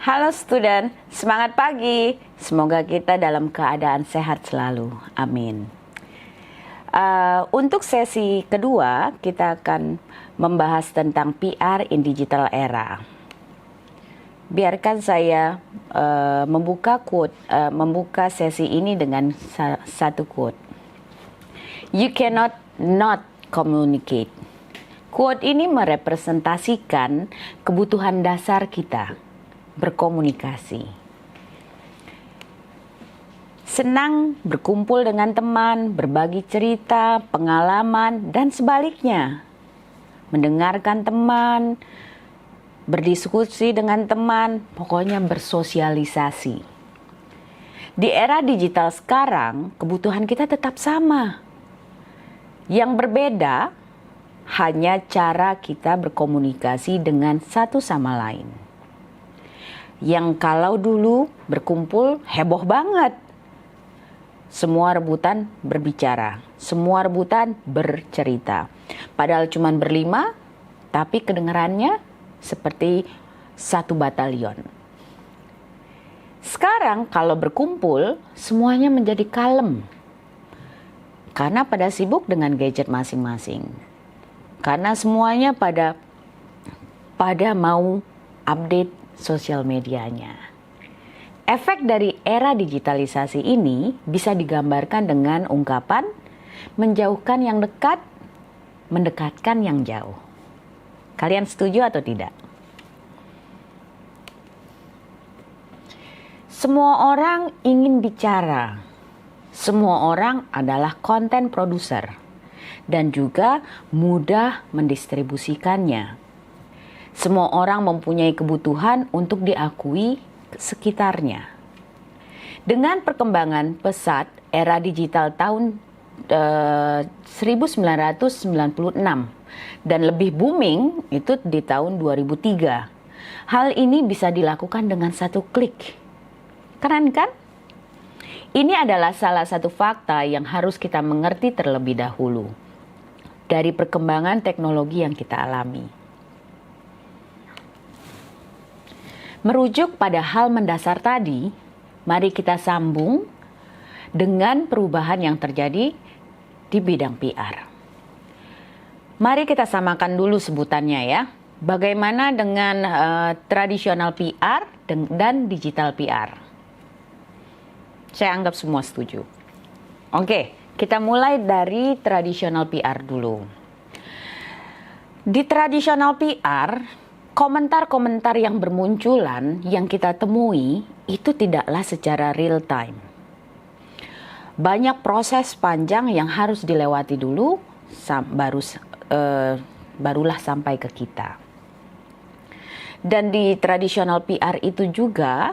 Halo student, semangat pagi. Semoga kita dalam keadaan sehat selalu. Amin. Untuk sesi kedua, kita akan membahas tentang PR in digital era. Biarkan saya membuka sesi ini dengan satu quote. You cannot not communicate. Quote ini merepresentasikan kebutuhan dasar kita berkomunikasi. Senang berkumpul dengan teman, berbagi cerita, pengalaman, dan sebaliknya. Mendengarkan teman, berdiskusi dengan teman, pokoknya bersosialisasi. Di era digital sekarang, kebutuhan kita tetap sama. Yang berbeda hanya cara kita berkomunikasi dengan satu sama lain. Yang kalau dulu berkumpul heboh banget. Semua rebutan berbicara, semua rebutan bercerita. Padahal cuma berlima, tapi kedengarannya seperti satu batalion. Sekarang kalau berkumpul, semuanya menjadi kalem. Karena pada sibuk dengan gadget masing-masing. Karena semuanya pada mau update sosial medianya. Efek dari era digitalisasi ini bisa digambarkan dengan ungkapan menjauhkan yang dekat, mendekatkan yang jauh. Kalian setuju atau tidak? Semua orang ingin bicara. Semua orang adalah konten produser dan juga mudah mendistribusikannya. Semua orang mempunyai kebutuhan untuk diakui sekitarnya. Dengan perkembangan pesat era digital tahun 1996 dan lebih booming itu di tahun 2003. Hal ini bisa dilakukan dengan satu klik. Keren kan? Ini adalah salah satu fakta yang harus kita mengerti terlebih dahulu dari perkembangan teknologi yang kita alami. Merujuk pada hal mendasar tadi, mari kita sambung dengan perubahan yang terjadi di bidang PR. Mari kita samakan dulu sebutannya ya. Bagaimana dengan tradisional PR dan digital PR? Saya anggap semua setuju. Oke. Kita mulai dari tradisional PR dulu. Di tradisional PR, komentar-komentar yang bermunculan yang kita temui itu tidaklah secara real time. Banyak proses panjang yang harus dilewati dulu, barulah sampai ke kita. Dan di tradisional PR itu juga,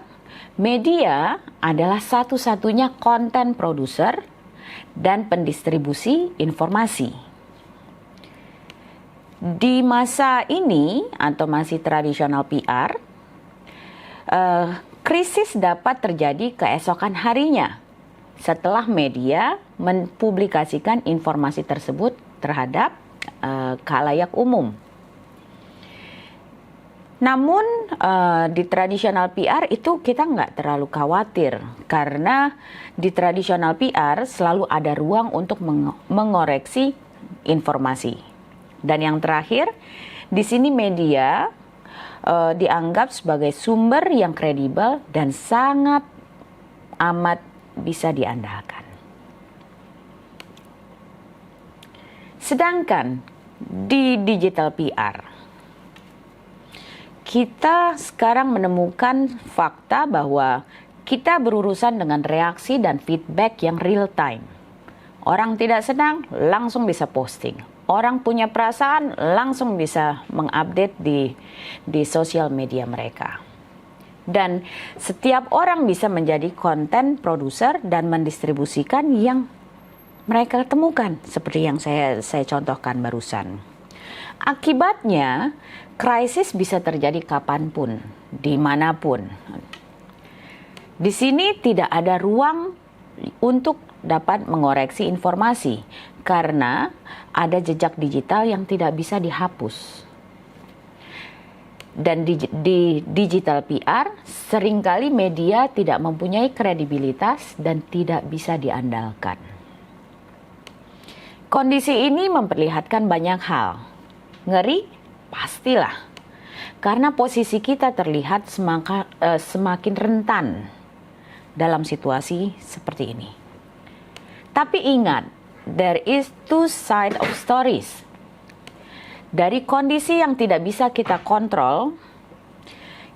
media adalah satu-satunya konten produser dan pendistribusi informasi. Di masa ini atau masih tradisional PR, krisis dapat terjadi keesokan harinya setelah media mempublikasikan informasi tersebut terhadap khalayak umum. Namun di tradisional PR itu kita nggak terlalu khawatir karena di tradisional PR selalu ada ruang untuk mengoreksi informasi. Dan yang terakhir, di sini media dianggap sebagai sumber yang kredibel dan sangat amat bisa diandalkan. Sedangkan di digital PR, kita sekarang menemukan fakta bahwa kita berurusan dengan reaksi dan feedback yang real time. Orang tidak senang, langsung bisa posting. Orang punya perasaan, langsung bisa mengupdate di sosial media mereka. Dan setiap orang bisa menjadi konten produser dan mendistribusikan yang mereka temukan, seperti yang saya contohkan barusan. Akibatnya, krisis bisa terjadi kapanpun, dimanapun. Di sini tidak ada ruang untuk dapat mengoreksi informasi karena ada jejak digital yang tidak bisa dihapus. Dan di digital PR, seringkali media tidak mempunyai kredibilitas dan tidak bisa diandalkan. Kondisi ini memperlihatkan banyak hal. Ngeri? Pastilah. Karena posisi kita terlihat semakin rentan dalam situasi seperti ini. Tapi ingat, there is two sides of stories. Dari kondisi yang tidak bisa kita kontrol,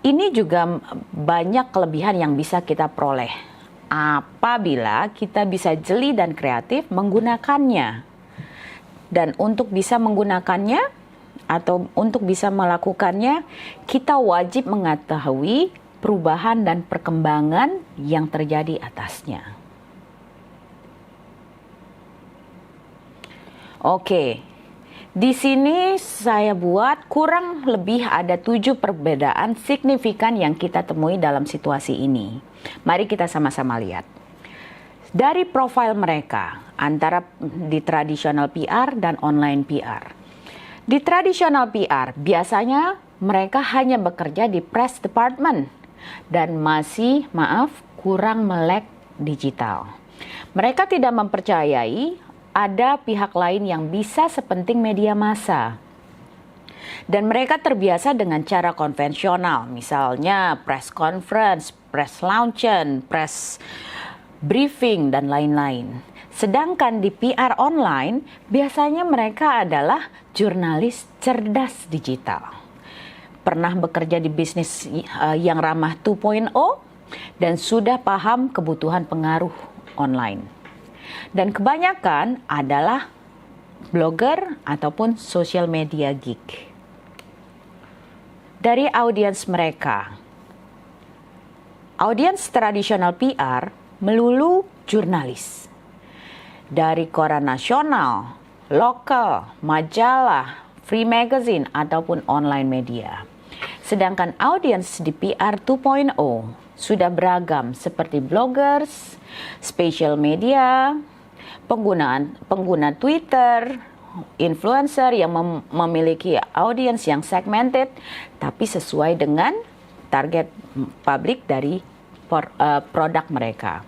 ini juga banyak kelebihan yang bisa kita peroleh apabila kita bisa jeli dan kreatif menggunakannya. Dan untuk bisa menggunakannya atau untuk bisa melakukannya, kita wajib mengetahui perubahan dan perkembangan yang terjadi atasnya. Oke. Di sini saya buat kurang lebih ada 7 perbedaan signifikan yang kita temui dalam situasi ini. Mari kita sama-sama lihat. Dari profil mereka antara di tradisional PR dan online PR. Di tradisional PR biasanya mereka hanya bekerja di press department dan masih kurang melek digital. Mereka tidak mempercayai ada pihak lain yang bisa sepenting media massa. Dan mereka terbiasa dengan cara konvensional, misalnya press conference, press luncheon, press briefing, dan lain-lain. Sedangkan di PR online, biasanya mereka adalah jurnalis cerdas digital. Pernah bekerja di bisnis yang ramah 2.0 dan sudah paham kebutuhan pengaruh online. Dan kebanyakan adalah blogger ataupun social media geek. Dari audiens mereka, audiens tradisional PR melulu jurnalis. Dari koran nasional, lokal, majalah, free magazine, ataupun online media. Sedangkan audiens di PR 2.0 sudah beragam seperti bloggers, social media, pengguna Twitter, influencer yang memiliki audiens yang segmented, tapi sesuai dengan target publik dari produk mereka.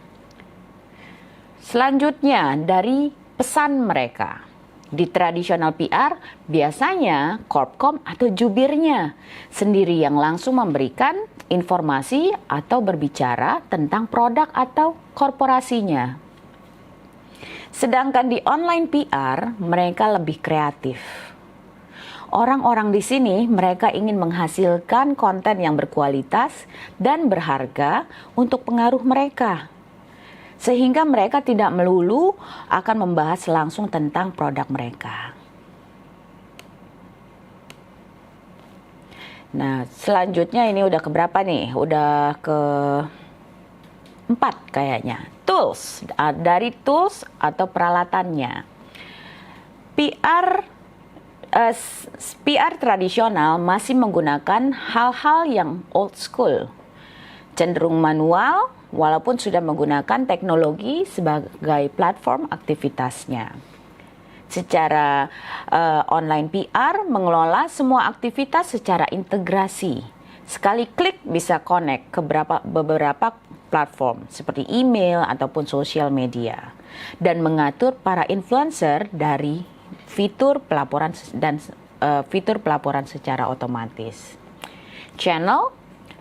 Selanjutnya dari pesan mereka. Di tradisional PR, biasanya Corpcom atau jubirnya sendiri yang langsung memberikan informasi atau berbicara tentang produk atau korporasinya. Sedangkan di online PR, mereka lebih kreatif. Orang-orang di sini mereka ingin menghasilkan konten yang berkualitas dan berharga untuk pengaruh mereka. Sehingga mereka tidak melulu akan membahas langsung tentang produk mereka. Nah, selanjutnya ini udah keberapa nih? Udah ke 4 kayaknya. Tools, dari tools atau peralatannya. PR tradisional masih menggunakan hal-hal yang old school. Cenderung manual, walaupun sudah menggunakan teknologi sebagai platform aktivitasnya. Secara online PR mengelola semua aktivitas secara integrasi. Sekali klik bisa connect ke beberapa platform seperti email ataupun sosial media. Dan mengatur para influencer dari fitur pelaporan secara otomatis.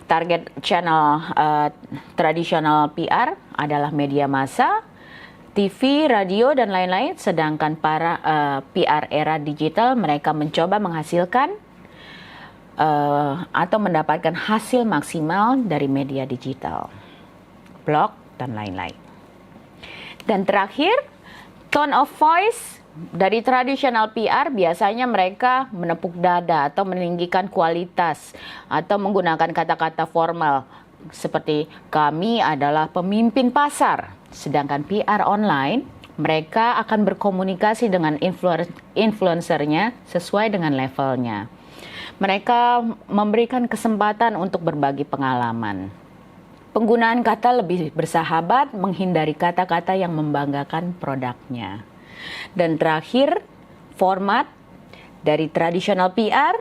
Target channel tradisional PR adalah media massa, TV, radio, dan lain-lain. Sedangkan para PR era digital, mereka mencoba menghasilkan atau mendapatkan hasil maksimal dari media digital, blog, dan lain-lain. Dan terakhir, tone of voice. Dari tradisional PR biasanya mereka menepuk dada atau meninggikan kualitas atau menggunakan kata-kata formal seperti kami adalah pemimpin pasar. Sedangkan PR online mereka akan berkomunikasi dengan influencernya sesuai dengan levelnya. Mereka memberikan kesempatan untuk berbagi pengalaman. Penggunaan kata lebih bersahabat, menghindari kata-kata yang membanggakan produknya. Dan terakhir, format dari tradisional PR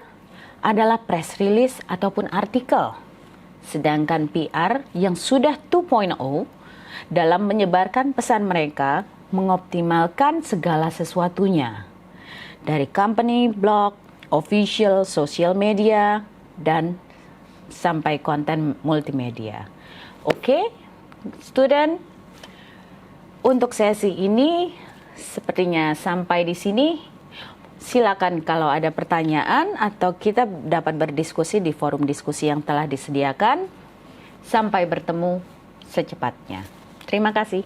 adalah press release ataupun artikel. Sedangkan PR yang sudah 2.0 dalam menyebarkan pesan mereka mengoptimalkan segala sesuatunya. Dari company, blog, official, social media, dan sampai konten multimedia. Oke, student, untuk sesi ini sepertinya sampai di sini. Silakan kalau ada pertanyaan atau kita dapat berdiskusi di forum diskusi yang telah disediakan. Sampai bertemu secepatnya. Terima kasih.